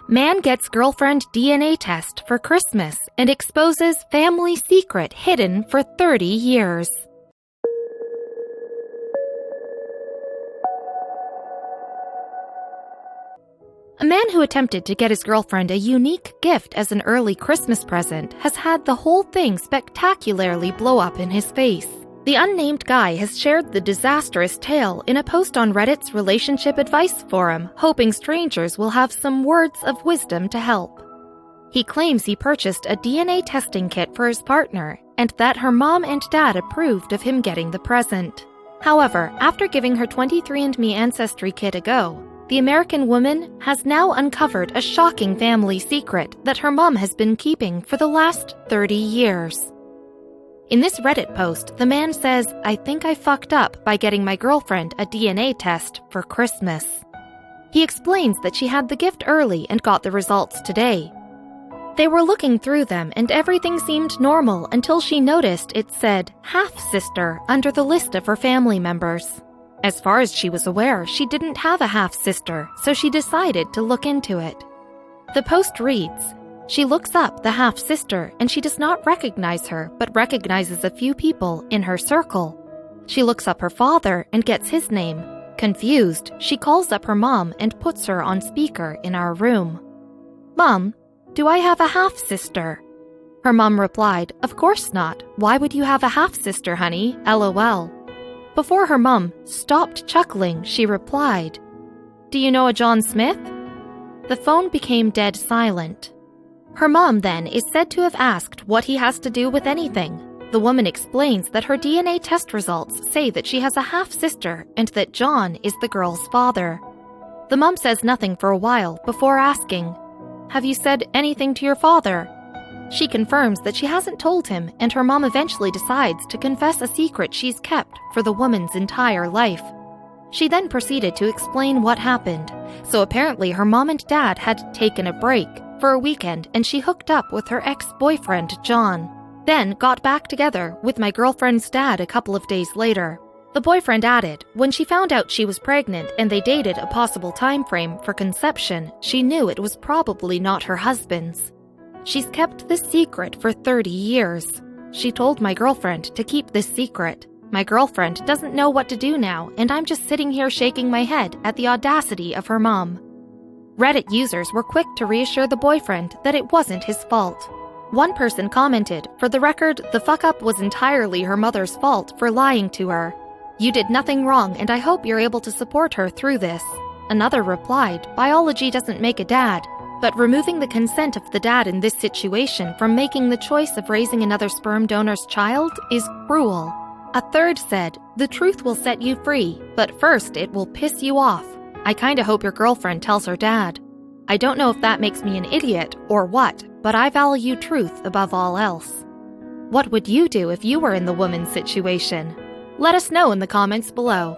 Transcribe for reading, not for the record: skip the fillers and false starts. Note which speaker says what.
Speaker 1: Man gets girlfriend DNA test for Christmas and exposes family secret hidden for 30 years. A man who attempted to get his girlfriend a unique gift as an early Christmas present has had the whole thing spectacularly blow up in his face. The unnamed guy has shared the disastrous tale in a post on Reddit's relationship advice forum, hoping strangers will have some words of wisdom to help. He claims he purchased a DNA testing kit for his partner and that her mom and dad approved of him getting the present. However, after giving her 23andMe ancestry kit a go, the American woman has now uncovered a shocking family secret that her mom has been keeping for the last 30 years. In this Reddit post, the man says, "I think I fucked up by getting my girlfriend a DNA test for Christmas." He explains that she had the gift early and got the results today. They were looking through them and everything seemed normal until she noticed it said half-sister under the list of her family members. As far as she was aware, she didn't have a half-sister, so she decided to look into it. The post reads, "She looks up the half-sister and she does not recognize her but recognizes a few people in her circle. She looks up her father and gets his name. Confused, she calls up her mom and puts her on speaker in our room. 'Mom, do I have a half-sister?' Her mom replied, 'Of course not. Why would you have a half-sister, honey? LOL. Before her mom stopped chuckling, she replied, 'Do you know a John Smith?' The phone became dead silent. Her mom then is said to have asked what he has to do with anything. The woman explains that her DNA test results say that she has a half-sister and that John is the girl's father. The mom says nothing for a while before asking, 'Have you said anything to your father?' She confirms that she hasn't told him, and her mom eventually decides to confess a secret she's kept for the woman's entire life. She then proceeded to explain what happened. So apparently her mom and dad had taken a break for a weekend and she hooked up with her ex-boyfriend, John. Then got back together with my girlfriend's dad a couple of days later. The boyfriend added, when she found out she was pregnant and they dated a possible time frame for conception, she knew it was probably not her husband's. She's kept this secret for 30 years. She told my girlfriend to keep this secret. My girlfriend doesn't know what to do now, and I'm just sitting here shaking my head at the audacity of her mom." Reddit users were quick to reassure the boyfriend that it wasn't his fault. One person commented, "For the record, the fuck-up was entirely her mother's fault for lying to her. You did nothing wrong, and I hope you're able to support her through this." Another replied, "Biology doesn't make a dad, but removing the consent of the dad in this situation from making the choice of raising another sperm donor's child is cruel." A third said, "The truth will set you free, but first it will piss you off. I kinda hope your girlfriend tells her dad. I don't know if that makes me an idiot or what, but I value truth above all else." What would you do if you were in the woman's situation? Let us know in the comments below.